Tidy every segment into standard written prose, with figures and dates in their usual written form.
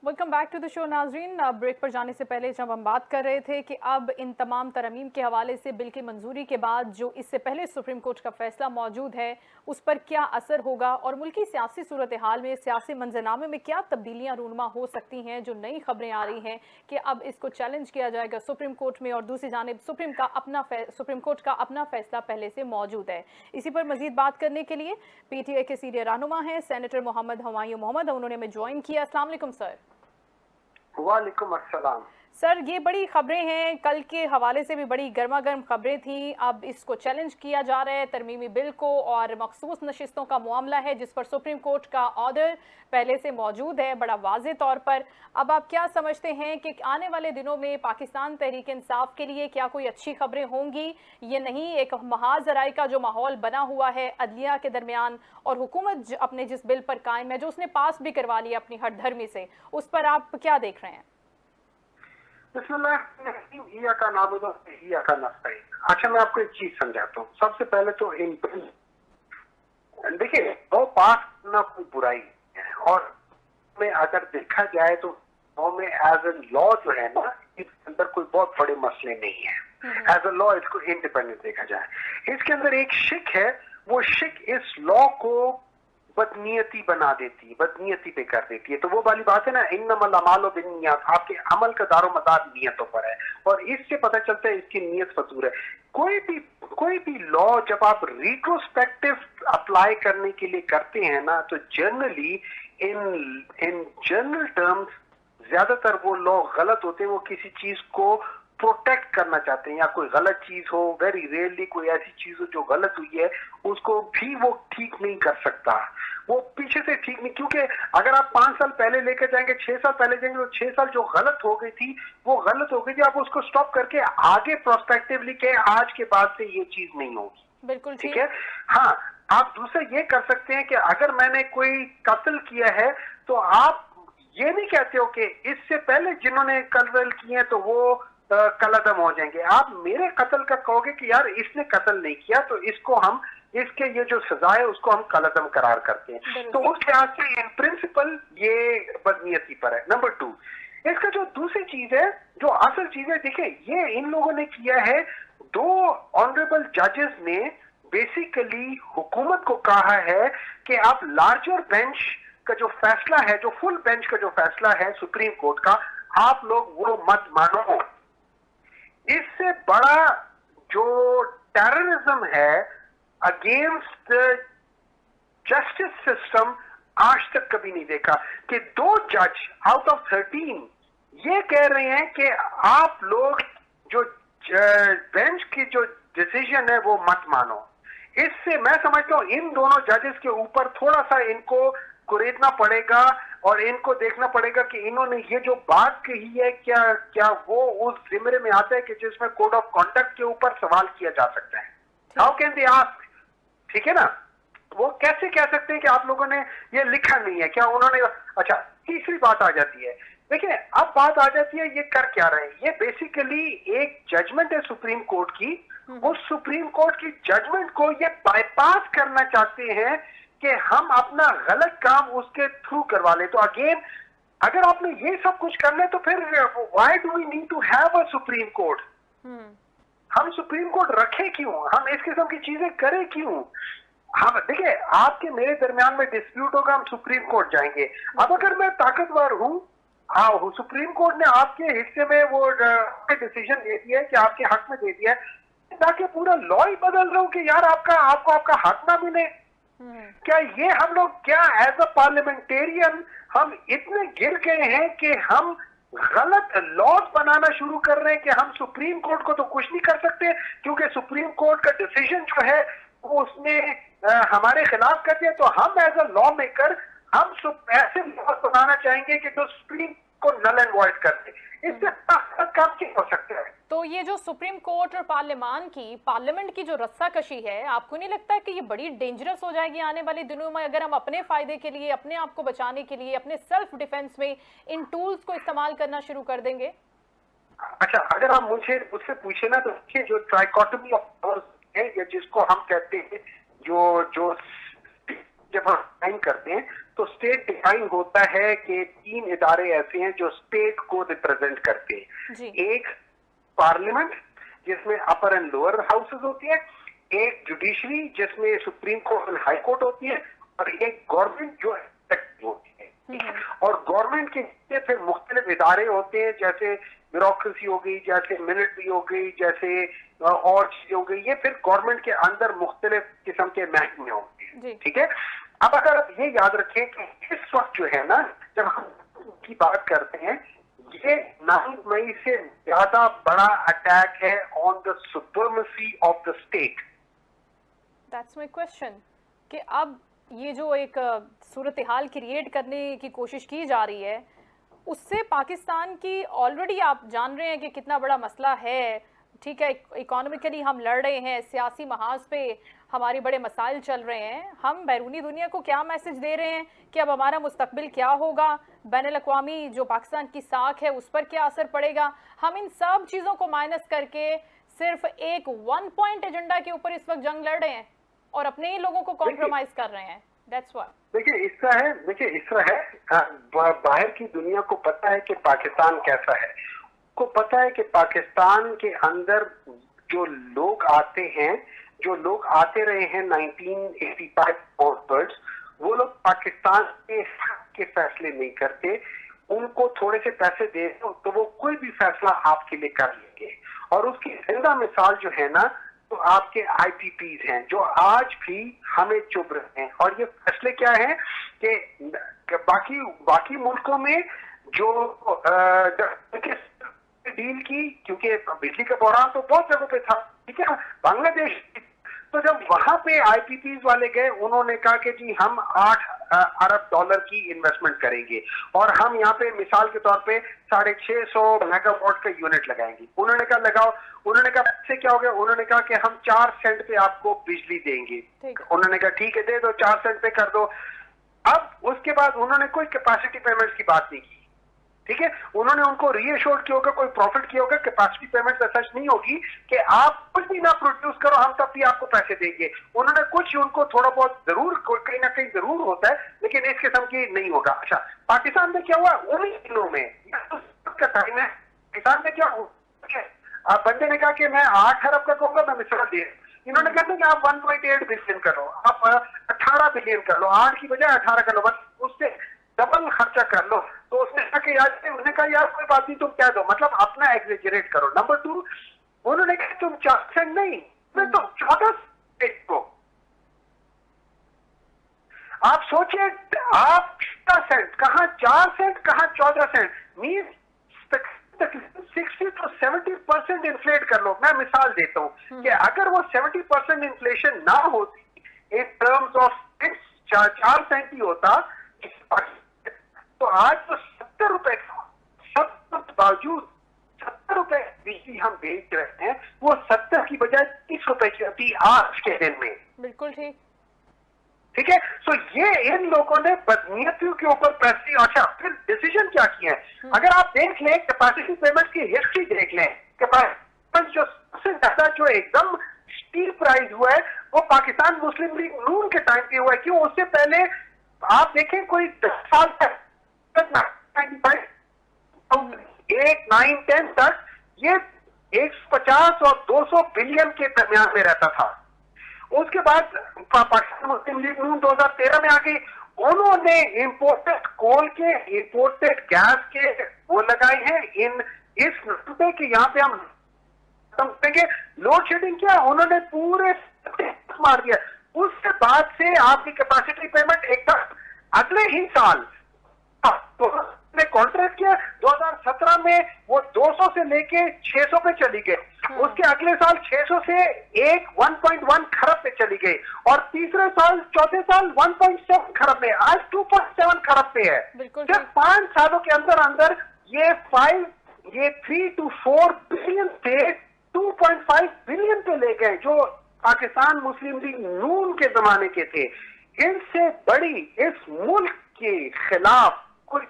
Welcome back to the show नाजरीन। Break पर जाने से पहले जब हम बात कर रहे थे कि अब इन तमाम तरमीम के हवाले से बिल की मंजूरी के बाद जो इससे पहले सुप्रीम कोर्ट का फैसला मौजूद है उस पर क्या असर होगा और मुल्की सियासी सूरत हाल में सियासी मंजरनामे में क्या तब्दीलियां रूनमा हो सकती हैं, जो नई खबरें आ रही हैं कि अब इसको चैलेंज किया जाएगा सुप्रीम कोर्ट में और दूसरी जानिब सुप्रीम कोर्ट का अपना फैसला पहले से मौजूद है। इसी पर मजीद बात करने के लिए PTI के सीनियर रहनुमा हैं सेनेटर मोहम्मद हुमायूं मोहम्मद, उन्होंने हमें ज्वाइन किया। अस्सलाम वालेकुम सर। वालेकुम अस्सलाम। सर, ये बड़ी खबरें हैं, कल के हवाले से भी बड़ी गर्मा गर्म खबरें थी। अब इसको चैलेंज किया जा रहा है तरमीमी बिल को और मखसूस नशिस्तों का मामला है जिस पर सुप्रीम कोर्ट का ऑर्डर पहले से मौजूद है बड़ा वाज़े तौर पर। अब आप क्या समझते हैं कि आने वाले दिनों में पाकिस्तान तहरीक इंसाफ के लिए क्या कोई अच्छी खबरें होंगी? ये नहीं, एक महाजराई का जो माहौल बना हुआ है अदलिया के दरमियान और हुकूमत अपने जिस बिल पर कायम है, जो उसने पास भी करवा लिया अपनी हठधर्मी से, उस पर आप क्या देख रहे हैं? अच्छा, मैं आपको एक चीज समझाता हूँ। सबसे पहले तो देखिए, लॉ पास करना कोई बुराई नहीं है और में अगर देखा जाए तो लॉ में एज ए लॉ जो है ना, इसके अंदर कोई बहुत बड़े मसले नहीं है। एज ए लॉ इसको इंडिपेंडेंट देखा जाए। इसके अंदर एक शिक है, वो शिक इस लॉ को बदनीयती बना देती है, बदनीयती पे कर देती है। तो वो वाली बात है ना, इन्नमल अमालु बिन्नियात, आपके अमल का दारोमदार नियतों पर है और इससे पता चलता है इसकी नियत फतूर है। कोई भी लॉ जब आप रिट्रोस्पेक्टिव अप्लाई करने के लिए करते हैं ना, तो जनरली इन जनरल टर्म्स ज्यादातर वो लॉ गलत होते हैं। वो किसी चीज को प्रोटेक्ट करना चाहते हैं या कोई गलत चीज हो, वेरी रेयरली कोई ऐसी चीज हो जो गलत हुई है उसको भी वो ठीक नहीं कर सकता, वो पीछे से ठीक नहीं। क्योंकि अगर आप 5 साल पहले लेकर जाएंगे, 6 साल पहले जाएंगे, तो 6 साल जो गलत हो गई थी वो गलत हो गई थी। आप उसको स्टॉप करके आगे प्रोस्पेक्टिवली के आज के बाद से ये चीज नहीं होगी। बिल्कुल ठीक है। हाँ, आप दूसरा ये कर सकते हैं कि अगर मैंने कोई कत्ल किया है तो आप ये नहीं कहते हो कि इससे पहले जिन्होंने कत्ल किए तो वो कलअदम हो जाएंगे। आप मेरे कत्ल का कहोगे कि यार इसने कत्ल नहीं किया तो इसको हम, इसके ये जो सजा है उसको हम कलअदम करार करते हैं। तो उस लिहाज से इन प्रिंसिपल ये बदनीयती पर है। नंबर 2, इसका जो दूसरी चीज है, जो असल चीज है, देखिए ये इन लोगों ने किया है, 2 ऑनरेबल जजेस ने बेसिकली हुकूमत को कहा है कि आप लार्जर बेंच का जो फैसला है, जो फुल बेंच का जो फैसला है सुप्रीम कोर्ट का, आप लोग वो मत मानो। इससे बड़ा जो टेररिज्म है अगेंस्ट जस्टिस सिस्टम आज तक कभी नहीं देखा कि 2 जज आउट ऑफ 13 ये कह रहे हैं कि आप लोग जो बेंच की जो डिसीजन है वो मत मानो। इससे मैं समझता हूं इन दोनों जजेस के ऊपर थोड़ा सा इनको कुरेदना पड़ेगा और इनको देखना पड़ेगा कि इन्होंने ये जो बात कही है क्या वो उस जिम्मे में आता है कि जिसमें कोड ऑफ कॉन्डक्ट के ऊपर सवाल किया जा सकता है। How can they ask? ठीक है ना, वो कैसे कह सकते हैं कि आप लोगों ने ये लिखा नहीं है, क्या उन्होंने? अच्छा, तीसरी बात आ जाती है। देखिए, अब बात आ जाती है ये कर क्या रहे हैं। ये बेसिकली एक जजमेंट है सुप्रीम कोर्ट की, उस सुप्रीम कोर्ट की जजमेंट को ये बाईपास करना चाहते हैं कि हम अपना गलत काम उसके थ्रू करवा ले। तो अगेन, अगर आपने ये सब कुछ करना है तो फिर why do we need to have a supreme court? हम सुप्रीम कोर्ट रखे क्यों? हम इस किस्म की चीजें करें क्यों? हम देखिए, आपके मेरे दरमियान में डिस्प्यूट होगा, हम सुप्रीम कोर्ट जाएंगे। अब अगर मैं ताकतवर हूं, सुप्रीम कोर्ट ने आपके हिस्से में वो डिसीजन दे दिया है कि आपके हक में दे दिया है, ताकि पूरा लॉ ही बदल रहा हूं कि यार आपको आपका हक ना मिले। क्या ये हम लोग, क्या एज अ पार्लियामेंटेरियन हम इतने गिर गए हैं कि हम गलत लॉज बनाना शुरू कर रहे हैं कि हम सुप्रीम कोर्ट को तो कुछ नहीं कर सकते क्योंकि सुप्रीम कोर्ट का डिसीजन जो है वो उसने हमारे खिलाफ कर दिया, तो हम एज अ लॉ मेकर हम ऐसे लॉज बनाना चाहेंगे कि जो सुप्रीम को नल एंड वॉइड कर दे। इससे काम क्या हो सकता है? तो ये जो सुप्रीम कोर्ट और पार्लियामेंट की जो रस्साकशी है, आपको नहीं लगता है कि ये बड़ी डेंजरस हो जाएगी आने वाले दिनों में, अगर हम अपने फायदे के लिए, अपने आप को बचाने के लिए, अपने सेल्फ डिफेंस में इन टूल्स को इस्तेमाल करना शुरू कर देंगे? अच्छा, अगर आप मुझसे पूछे ना, तो जो ट्राइकोटमी ऑफ पावर्स है, या जिसको हम कहते हैं, जो जब हम साइन करते हैं तो स्टेट डिफाइन होता है कि 3 इदारे ऐसे हैं जो स्टेट को रिप्रेजेंट करते हैं। एक पार्लियामेंट जिसमें अपर एंड लोअर हाउसेज होती है, एक जुडिशरी जिसमें सुप्रीम कोर्ट और हाई कोर्ट होती है, और एक गवर्नमेंट जो एक्टिव होती है। और गवर्नमेंट के फिर मुख्तलिफ इदारे होते हैं, जैसे ब्यूरोक्रेसी हो गई, जैसे मिलिट्री हो गई, जैसे और चीजें हो गई। ये फिर गवर्नमेंट के अंदर मुख्तलिफ किस्म के महकमे होते हैं। ठीक है, अब अगर आप ये याद रखें कि इस वक्त जो है ना, जब हम की बात करते हैं, ये 9 मई से ज्यादा बड़ा अटैक है on the supremacy of the state. That's my question कि अब ये जो एक सूरत हाल क्रिएट करने की कोशिश की जा रही है, उससे पाकिस्तान की ऑलरेडी आप जान रहे हैं कि कितना बड़ा मसला है। ठीक है, इकोनॉमिकली हम लड़ रहे हैं, सियासी महाज पे हमारे बड़े मसाइल चल रहे हैं। हम बैरूनी दुनिया को क्या मैसेज दे रहे हैं कि अब हमारा मुस्तकबिल क्या होगा, बैनुल-अक़वामी जो पाकिस्तान की साख है उस पर क्या असर पड़ेगा। हम इन सब चीज़ों को माइनस करके सिर्फ एक 1 पॉइंट एजेंडा के ऊपर इस वक्त जंग लड़ रहे हैं और अपने ही लोगों को कॉम्प्रोमाइज कर रहे हैं। That's why. देखिए इस तरह है, बाहर की दुनिया को पता है कि पाकिस्तान कैसा है, को पता है कि पाकिस्तान के अंदर जो लोग आते हैं, जो लोग आते रहे हैं 1985 ऑनवर्ड्स, वो लोग पाकिस्तान के फैसले नहीं करते। उनको थोड़े से पैसे दे दो तो वो कोई भी फैसला आपके लिए कर लेंगे। और उसकी जिंदा मिसाल जो है ना, तो आपके IPPs हैं जो आज भी हमें चुभ रहे हैं। और ये फैसले क्या है कि बाकी मुल्कों में जो डील की, क्योंकि बिजली का बहरान तो बहुत जगहों पे था, ठीक है, बांग्लादेश, तो जब वहां पे IPPs वाले गए, उन्होंने कहा कि जी हम 8 अरब डॉलर की इन्वेस्टमेंट करेंगे और हम यहाँ पे मिसाल के तौर पे 650 मेगावाट का यूनिट लगाएंगे। उन्होंने कहा लगाओ, उन्होंने कहा इससे क्या हो गया, उन्होंने कहा कि हम 4 सेंट पे आपको बिजली देंगे। उन्होंने कहा ठीक है दे दो, 4 सेंट पे कर दो। अब उसके बाद उन्होंने कोई कैपेसिटी पेमेंट्स की बात नहीं की, ठीक है, उन्होंने उनको रीअश्योर किया होगा, कोई प्रॉफिट किया होगा, कैपेसिटी पेमेंट सच नहीं होगी कि आप कुछ भी ना प्रोड्यूस करो हम तब भी आपको पैसे देंगे। उन्होंने कुछ उनको थोड़ा बहुत जरूर कहीं ना कहीं जरूर होता है, लेकिन इस किस्म की नहीं होगा। अच्छा, पाकिस्तान में क्या हुआ उन्हीं दिनों में, का टाइम है, पाकिस्तान में क्या हुआ, बंदे ने कहा कि मैं 8 अरब का कहूंगा, मैं मिसरा दे, इन्होंने कहा कि आप 1.8 बिलियन करो, आप 18 बिलियन कर लो, 8 की बजाय 18 कर लो, बस उससे डबल खर्चा कर लो। तो उसने कहा कि उन्होंने कहा यार कोई बात नहीं, तुम क्या दो, मतलब अपना एग्जेजरेट करो। नंबर 2, उन्होंने कहा तुम 4 सेंट नहीं, मैं तो 14 सेंट को। आप सोचिए, आप 14 सेंट कहां, 4 सेंट कहां 14 सेंट, मीन 60 to 70% इन्फ्लेट कर लो। मैं मिसाल देता हूं कि अगर वो 70% इन्फ्लेशन ना होती इन टर्म्स ऑफ 4 सेंट ही होता, तो आज तो 70 रुपए, सब बावजूद 70 रुपए बिजली हम बेच रहे हैं, वो 70 की बजाय 30 रुपए की होती आज के दिन में। बिल्कुल ठीक, ठीक है। सो ये इन लोगों ने बदनीयतियों के ऊपर प्रेस। अच्छा, फिर डिसीजन क्या किया है, अगर आप देख लें कैपेसिटी पेमेंट की हिस्ट्री देख लें, कैपेसिटी जो सबसे ज्यादा जो एकदम स्टीप प्राइस हुआ है वो पाकिस्तान मुस्लिम लीग नून के टाइम पे हुआ है। क्यों, उससे पहले आप देखें कोई 10 साल तक 8, 9, 10 तक ये 150 और 200 बिलियन के दरमियान में रहता था। उसके बाद पाकिस्तान मुस्लिम लीग नून 2013 में आ गई, उन्होंने इंपोर्टेड कोल के, इंपोर्टेड गैस के वो लगाए हैं इन इस पे कि यहाँ पे हम लोड शेडिंग किया, उन्होंने पूरे मार दिया। उसके बाद से आपकी कैपेसिटी पेमेंट एकदम अगले ही साल तो कॉन्ट्रैक्ट किया 2017 में वो 200 से लेके 600 पे चली गई, उसके अगले साल 600 से 1.1 खरब पे चली गई और तीसरे साल चौथे साल 1.7 खरब में, आज 2.7 खरब पे है। सिर्फ 5 सालों के अंदर अंदर ये 3 to 4 बिलियन से 2.5 बिलियन पे ले गए, जो पाकिस्तान मुस्लिम लीग नून के जमाने के थे। इनसे बड़ी इस मुल्क के खिलाफ कोई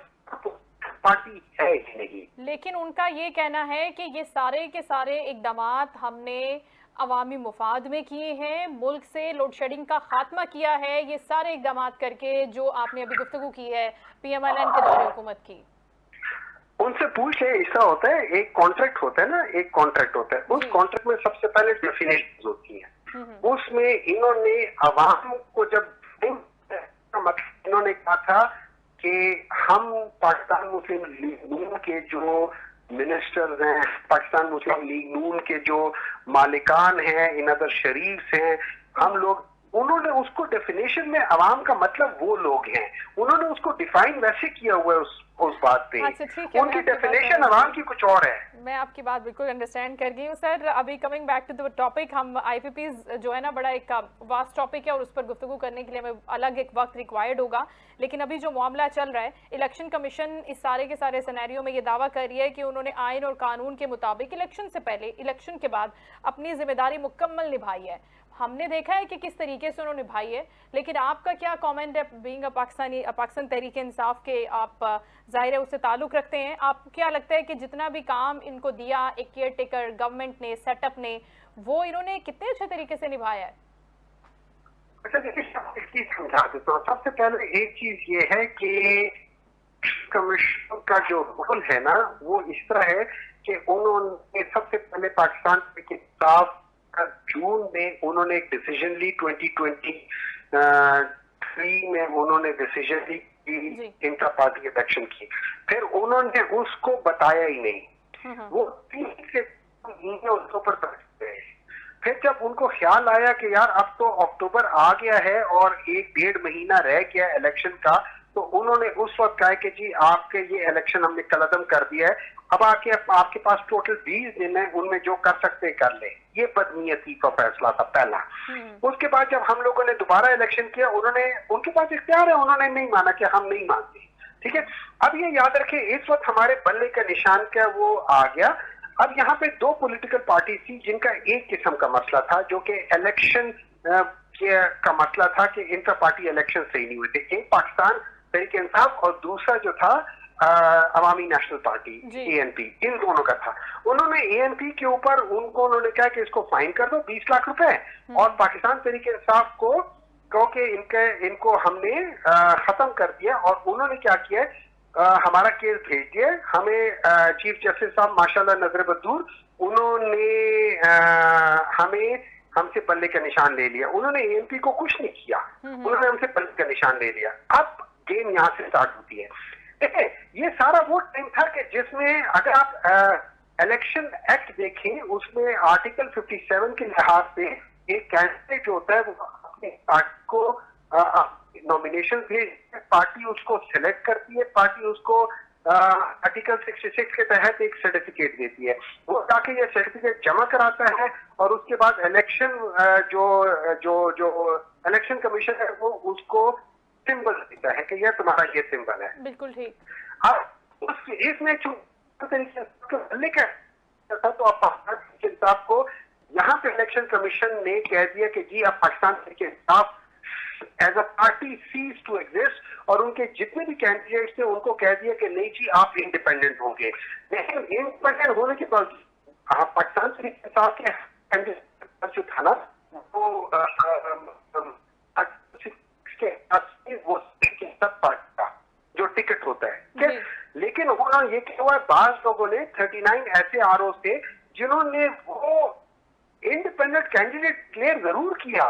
पार्टी है ही नहीं। लेकिन उनका ये कहना है कि ये सारे के सारे इकदामात हमने अवामी मुफाद में किए हैं, मुल्क से लोड शेडिंग का खात्मा किया है, ये सारे इकदाम करके जो आपने अभी गुफ्तगू की है PMLN के दौरे हुकूमत की। उनसे पूछ ले, ऐसा होता है, एक कॉन्ट्रैक्ट होता है ना, एक कॉन्ट्रैक्ट होता है, उस कॉन्ट्रैक्ट में सबसे पहले डेफिनेशन होती है। उसमें इन्होंने अवाम को जब इन्होंने कहा था कि हम पाकिस्तान मुस्लिम लीग नून के जो मिनिस्टर्स हैं, पाकिस्तान मुस्लिम लीग नून के जो मालिकान हैं, इनादर शरीफ हैं, हम लोग, उन्होंने उसको डेफिनेशन में अवाम का मतलब वो लोग हैं, उन्होंने उसको डिफाइन वैसे किया हुआ है उस बात पे। अच्छा, ठीक है, उनकी डेफिनेशन अवाम की कुछ और है। मैं आपकी बात बिल्कुल अंडरस्टैंड कर गई हूँ सर। अभी coming back to the topic, हम IPPs जो है ना बड़ा एक वास्ट टॉपिक है और उस पर गुफ्तगू करने के लिए हमें अलग एक वक्त रिक्वायर्ड होगा। लेकिन अभी जो मामला चल रहा है, इलेक्शन कमीशन इस सारे के सारे सिनेरियो में ये दावा कर रही है कि उन्होंने आइन और कानून के मुताबिक इलेक्शन से पहले, इलेक्शन के बाद अपनी जिम्मेदारी मुकम्मल निभाई है। हमने देखा है कि किस तरीके से उन्होंने निभाई है, लेकिन आपका क्या कमेंट है बीइंग अ पाकिस्तान तहरीक इंसाफ के आप जाहिर है उससे ताल्लुक रखते हैं, आपको क्या लगता है कि जितना भी काम इनको दिया एक केयर टेकर गवर्नमेंट ने, सेटअप ने, वो इन्होंने कितने अच्छे तरीके से निभाया है? अच्छा देखिए, इसकी समझा देता हूँ। सबसे पहले एक चीज ये है कि कमीशन का जो रोल है ना, वो इस तरह है कि उन्होंने सबसे पहले पाकिस्तान के इंसाफ जून में उन्होंने एक डिसीजन ली, 2023 में उन्होंने डिसीजन ली कि इंटर पार्टी इलेक्शन की। फिर उन्होंने उसको बताया ही नहीं, वो 3 से महीने उसके ऊपर गए। फिर जब उनको ख्याल आया कि यार अब तो अक्टूबर आ गया है और 1-1.5 महीना रह गया इलेक्शन का, तो उन्होंने उस वक्त कहा कि जी आपके ये इलेक्शन हमने कलअदम कर दिया है, अब आपके पास टोटल 20 दिन है, उनमें जो कर सकते कर ले। ये बदनीयती का फैसला था पहला। उसके बाद जब हम लोगों ने दोबारा इलेक्शन किया, उनके पास इख्तियार है, उन्होंने नहीं माना कि हम नहीं मानते, ठीक है। अब ये याद रखें, इस वक्त हमारे बल्ले का निशान क्या वो आ गया। अब यहाँ पे 2 पॉलिटिकल पार्टी थी जिनका एक किस्म का मसला था, जो कि इलेक्शन का मसला था कि इंटर पार्टी इलेक्शन सही नहीं हुए थे। एक पाकिस्तान तहरीक इंसाफ और दूसरा जो था अवामी नेशनल पार्टी ANP, इन दोनों का था। उन्होंने ANP के ऊपर उन्होंने कहा कि इसको फाइन कर दो 20 लाख रुपए, और पाकिस्तान तहरीक इंसाफ को क्योंकि इनको हमने खत्म कर दिया, और उन्होंने क्या किया, हमारा केस भेज दिया हमें। चीफ जस्टिस साहब माशाल्लाह नजर बदूर, उन्होंने हमसे बल्ले का निशान ले लिया। उन्होंने ANP को कुछ नहीं किया, उन्होंने हमसे बल्ले का निशान ले लिया। अब गेम यहाँ से स्टार्ट होती है। देखिए, ये सारा वो टाइम था कि जिसमें अगर आप इलेक्शन एक्ट देखें, उसमें आर्टिकल 57 के लिहाज से एक कैंडिडेट जो होता है वो अपने पार्टी को नॉमिनेशन भेज, पार्टी उसको सिलेक्ट करती है, पार्टी उसको आर्टिकल 66 के तहत एक सर्टिफिकेट देती है, वो जाके ये सर्टिफिकेट जमा कराता है, और उसके बाद इलेक्शन जो इलेक्शन कमीशन है वो उसको सिंबल देता है कि यह तुम्हारा ये सिंबल है। बिल्कुल ठीक। अब इसमें तो आप पाकिस्तान इंसाफ को यहाँ पे इलेक्शन कमीशन ने कह दिया कि जी अब पाकिस्तान के Insaf as a party cease to exist, और उनके जितने भी कैंडिडेट्स थे उनको कह दिया कि नहीं जी आप इंडिपेंडेंट होंगे। लेकिन इंडिपेंडेंट होने के बाद पाकिस्तान के इंसाफ के कैंडिडेट जो था ना वो वो सब पार्टी का जो टिकट होता है, लेकिन उन्होंने ये किया हुआ, बाज लोगों ने 39 ऐसे RO थे जिन्होंने वो इंडिपेंडेंट कैंडिडेट क्लियर जरूर किया,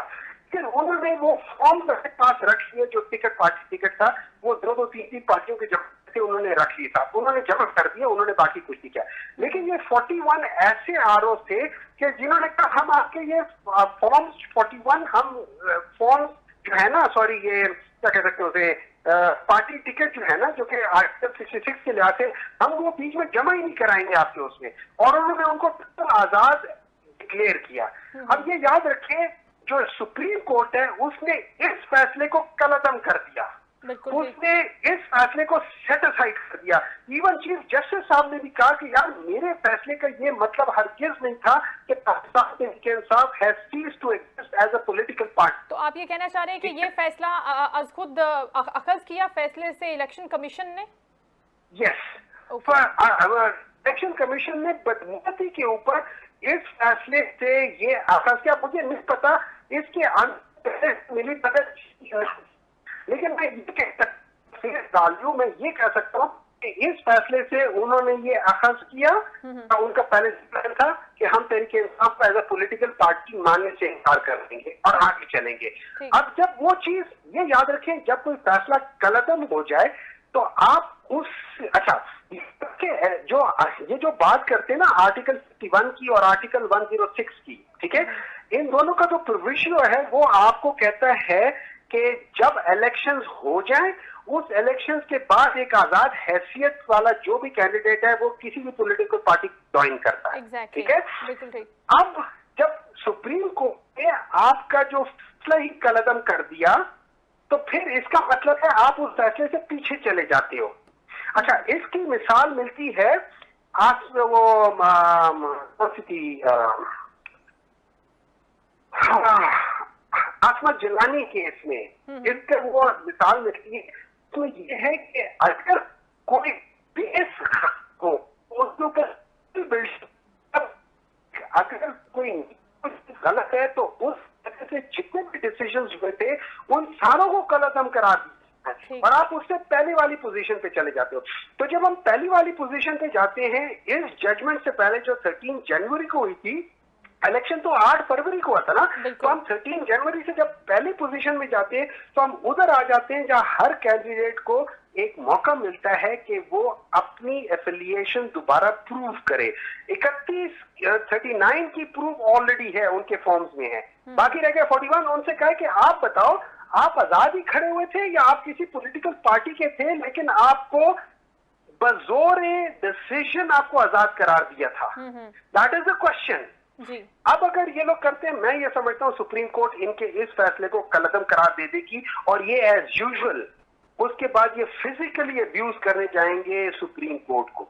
फिर उन्होंने वो फॉर्म अपने पास रख लिए जो पार्टी टिकट था, वो 2-2, 3-3 पार्टियों के जमा से उन्होंने रख लिया था, उन्होंने जमा कर दिया, उन्होंने बाकी कुछ नहीं किया। लेकिन ये 41 ऐसे RO थे कि जिन्होंने कहा हम आपके ये फॉर्म 41 हम फॉर्म जो है ना, सॉरी ये क्या कह सकते हैं उसे, पार्टी टिकट जो है ना, जो कि आर्टिकल 66 के लिहाज से हम वो बीच में जमा ही नहीं कराएंगे आपके उसमें, और उन्होंने उनको आजाद डिक्लेयर किया। अब ये याद रखें, जो सुप्रीम कोर्ट है उसने इस फैसले को कलअदम कर दिया, उसने इस फैसले को सेट असाइड कर दिया। इवन चीफ जस्टिस साहब ने भी कहा कि यार मेरे फैसले का ये मतलब हरगिज नहीं था कि Pakistan Tehreek Insaf has ceased to exist as a political party. तो आप ये कहना चाह रहे हैं कि ये फैसला अज खुद अखज़ किया फैसले से इलेक्शन कमीशन ने? यस, इलेक्शन कमीशन ने बदनीयती के ऊपर इस फैसले से ये आगाज क्या मुझे नहीं पता इसके अंत मिली मदद, लेकिन मैं ये कह सकता हूँ, मैं ये कह सकता हूँ कि इस फैसले से उन्होंने ये अखज़ किया, उनका पहले से प्लान था कि हम तहरीके इंसाफ को एज अ पॉलिटिकल पार्टी मानने से इनकार कर देंगे और आगे चलेंगे। अब जब वो चीज, ये याद रखें, जब कोई फैसला कलअदम हो जाए तो आप उस, अच्छा जो ये जो बात करते हैं ना आर्टिकल 51 की और आर्टिकल 106 की, ठीक है, इन दोनों का जो प्रोविजन है वो आपको कहता है कि जब इलेक्शंस हो जाएं, उस इलेक्शंस के बाद एक आजाद हैसियत वाला जो भी कैंडिडेट है वो किसी भी पॉलिटिकल पार्टी ज्वाइन करता है, ठीक है। अब जब सुप्रीम कोर्ट ने आपका जो फैसला ही कलअदम कर दिया तो फिर इसका मतलब है आप उस फैसले से पीछे चले जाते हो। अच्छा, इसकी मिसाल मिलती है आज वो आसमा जिलानी केस में, इसका वो मिसाल मिलती है। तो ये है कि अगर कोई केस हो उसके ऊपर अगर कोई गलत है तो उस से जितने भी डिसीजंस हुए थे उन सारों को कलअदम करा दिया और आप उससे पहले वाली पोजीशन पे चले जाते हो। तो जब हम पहली वाली पोजीशन पे जाते हैं, इस जजमेंट से पहले जो 13 जनवरी को हुई थी, इलेक्शन तो 8 फरवरी को हुआ था ना, तो हम 13 जनवरी से जब पहली पोजीशन में जाते हैं तो हम उधर आ जाते हैं जहां हर कैंडिडेट को एक मौका मिलता है कि वो अपनी एफिलिएशन दोबारा प्रूव करे। 39 की प्रूफ ऑलरेडी है, उनके फॉर्म्स में है, बाकी रह गया 41। उनसे कहा कि आप बताओ, आप आजाद ही खड़े हुए थे या आप किसी पॉलिटिकल पार्टी के थे, लेकिन आपको बजोर डिसीजन आपको आजाद करार दिया था। That is the question. अब अगर ये लोग करते हैं, मैं ये समझता हूँ सुप्रीम कोर्ट इनके इस फैसले को कलअदम करार दे देगी और ये एज यूजुअल उसके बाद ये फिजिकली अब्यूज करने जाएंगे सुप्रीम कोर्ट को।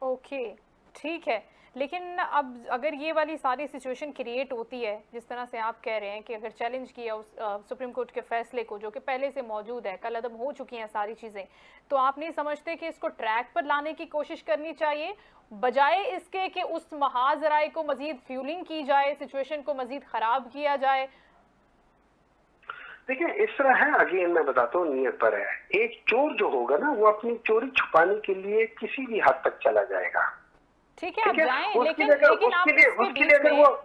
ओके, ठीक है, लेकिन अब अगर ये वाली सारी सिचुएशन क्रिएट होती है जिस तरह से आप कह रहे हैं कि अगर चैलेंज किया उस सुप्रीम कोर्ट के फैसले को जो कि पहले से मौजूद है, कलअदम हो चुकी हैं सारी चीज़ें, तो आप नहीं समझते कि इसको ट्रैक पर लाने की कोशिश करनी चाहिए बजाय इसके कि उस महाज राय को मजीद फ्यूलिंग की जाए, सिचुएशन को मजीद खराब किया जाए? देखिए, इस तरह है, अगेन मैं बताता हूँ, नियत पर है। एक चोर जो होगा ना वो अपनी चोरी छुपाने के लिए किसी भी हद तक चला जाएगा, ठीक है, आप जाएं, लेकिन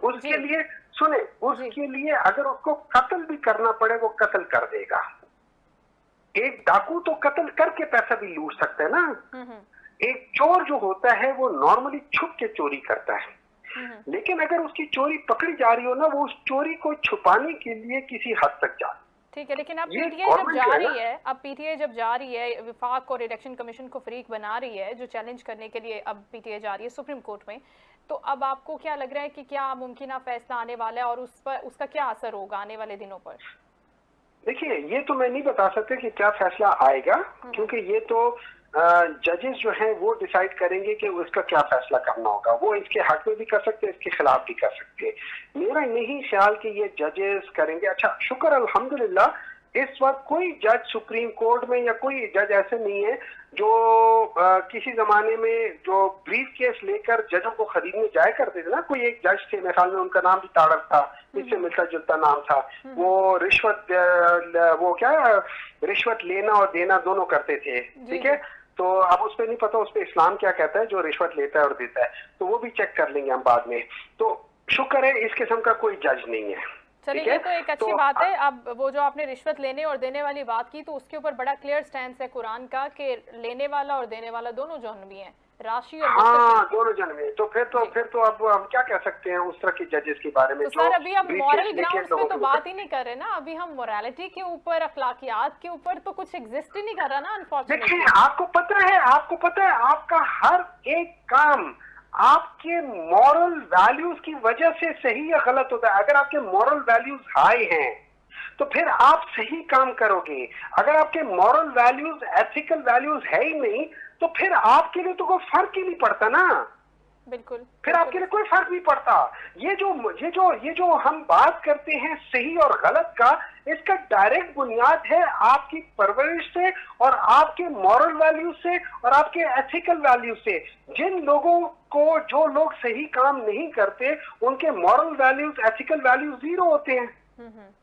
उसके लिए सुने, उसके लिए अगर उसको कत्ल भी करना पड़े वो कत्ल कर देगा। एक डाकू तो कत्ल करके पैसा भी लूट सकता है ना। एक चोर जो होता है वो नॉर्मली छुप के चोरी करता है, लेकिन अगर उसकी चोरी पकड़ी जा रही हो ना, वो उस चोरी को छुपाने के लिए किसी हद तक जा। ठीक है, लेकिन अब पीटीआई जब जा रही है, विफाक और इलेक्शन कमीशन को फरीक बना रही है जो चैलेंज करने के लिए अब पीटीआई जा रही है सुप्रीम कोर्ट में, तो अब आपको क्या लग रहा है कि क्या मुमकिन फैसला आने वाला है और उस पर उसका क्या असर होगा आने वाले दिनों पर? देखिए, ये तो मैं नहीं बता सकते कि क्या फैसला आएगा, क्योंकि ये तो जजेस जो हैं वो डिसाइड करेंगे कि उसका क्या फैसला करना होगा। वो इसके हक में भी कर सकते हैं, इसके खिलाफ भी कर सकते हैं। मेरा नहीं ख्याल कि ये जजेस करेंगे। अच्छा, शुक्र अल्हम्दुलिल्लाह इस वक्त कोई जज सुप्रीम कोर्ट में या कोई जज ऐसे नहीं है जो किसी जमाने में जो ब्रीफ केस लेकर जजों को खरीदने जाया करते थे ना। कोई एक जज थे, मेरे ख्याल में उनका नाम भी ताड़क था, इससे मिलता जुलता नाम था। वो रिश्वत लेना और देना दोनों करते थे, ठीक है। तो अब उस पर नहीं पता उस पर इस्लाम क्या कहता है जो रिश्वत लेता है और देता है, तो वो भी चेक कर लेंगे हम बाद में। तो शुक्र है इस किस्म का कोई जज नहीं है। चलिए, ये तो एक अच्छी बात है। अब वो जो आपने रिश्वत लेने और देने वाली बात की, तो उसके ऊपर बड़ा क्लियर स्टैंड है कुरान का कि लेने वाला और देने वाला दोनों जहन्नमी है, राशि और दोनों जहन्नमी। तो फिर तो अब हम क्या कह सकते हैं उस तरह के जजेस के बारे में? तो सर अभी हम मॉरल ग्राउंड्स पे तो बात ही नहीं कर रहे ना, अभी हम मोरालिटी के ऊपर, अखलाकियात के ऊपर तो कुछ एग्जिस्ट ही नहीं कर रहा ना, अनफॉर्चुनेटली। देखिए, आपको पता है आपका हर एक काम आपके मॉरल वैल्यूज की वजह से सही या गलत होता है। अगर आपके मॉरल वैल्यूज हाई हैं तो फिर आप सही काम करोगे। अगर आपके मॉरल वैल्यूज, एथिकल वैल्यूज है ही नहीं तो फिर आपके लिए तो कोई फर्क ही नहीं पड़ता ना। बिल्कुल फिर आपके लिए कोई फर्क नहीं पड़ता। ये जो हम बात करते हैं सही और गलत का, इसका डायरेक्ट बुनियाद है आपकी परवरिश से और आपके मॉरल वैल्यू से और आपके एथिकल वैल्यू से। जिन लोगों को, जो लोग सही काम नहीं करते, उनके moral values, ethical values zero होते हैं।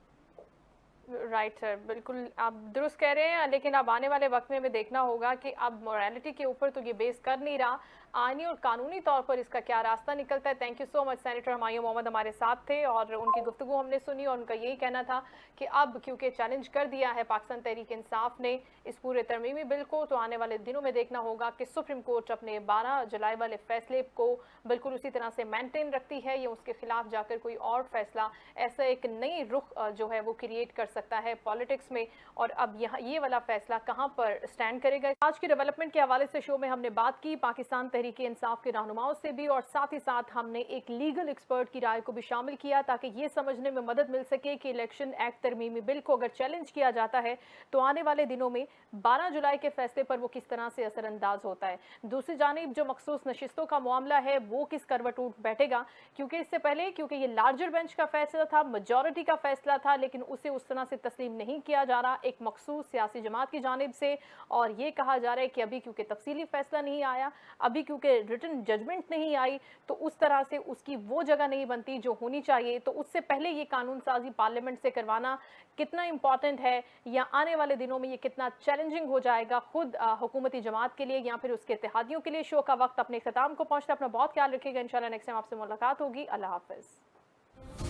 राइट सर, बिल्कुल आप दुरुस्त कह रहे हैं, लेकिन अब आने वाले वक्त में हमें देखना होगा कि अब मोरालिटी के ऊपर तो ये बेस कर नहीं रहा, आईनी और कानूनी तौर पर इसका क्या रास्ता निकलता है। Thank you so much. Senator Humayun Mohammad हमारे साथ थे और उनकी गुफ्तगू हमने सुनी और उनका यही कहना था कि अब क्योंकि चैलेंज कर दिया है पाकिस्तान तहरीक इंसाफ ने इस पूरे तरमीमी बिल को, तो आने वाले दिनों में देखना होगा कि सुप्रीम कोर्ट अपने 12 जुलाई वाले फैसले को बिल्कुल उसी तरह से मेंटेन रखती है या उसके खिलाफ जाकर कोई और फैसला ऐसा एक नई रुख जो है वो क्रिएट कर सकता है पॉलिटिक्स में, और अब यहाँ ये वाला फैसला कहाँ पर स्टैंड करेगा। आज की डेवलपमेंट के हवाले से शो में हमने बात की पाकिस्तान तहरीक इंसाफ के रहनुमाओं से भी, और साथ ही साथ हमने एक लीगल एक्सपर्ट की राय को भी शामिल किया ताकि ये समझने में मदद मिल सके कि इलेक्शन एक्ट तरमीमी बिल को अगर चैलेंज किया जाता है तो आने वाले दिनों में 12 जुलाई के फैसले पर वो किस तरह से असरअंदाज होता है। दूसरी जानिब जो मखसूस नशिस्तों का मामला है वो किस करवट उठ बैठेगा, क्योंकि इससे पहले क्योंकि ये लार्जर बेंच का फैसला था, मेजॉरिटी का फैसला था, लेकिन उसे उस तरह से तस्लीम नहीं किया जा रहा एक मखसूस सियासी जमात की जानिब से, और ये कहा जा रहा है कि अभी क्योंकि तफसीली फैसला नहीं आया, अभी क्योंकि रिटन जजमेंट नहीं आई, तो उस तरह से उसकी वो जगह नहीं बनती जो होनी चाहिए। तो उससे पहले ये कानून साजी पार्लियामेंट से करवाना कितना इंपॉर्टेंट है, या आने वाले दिनों में ये कितना चैलेंजिंग हो जाएगा खुद हुकूमती जमात के लिए या फिर उसके इत्तेहादियों के लिए। शो का वक्त अपने ख्ताम को पहुंचता, अपना बहुत ख्याल रखिएगा। इंशाल्लाह नेक्स्ट टाइम आपसे मुलाकात होगी। अल्लाह हाफिज।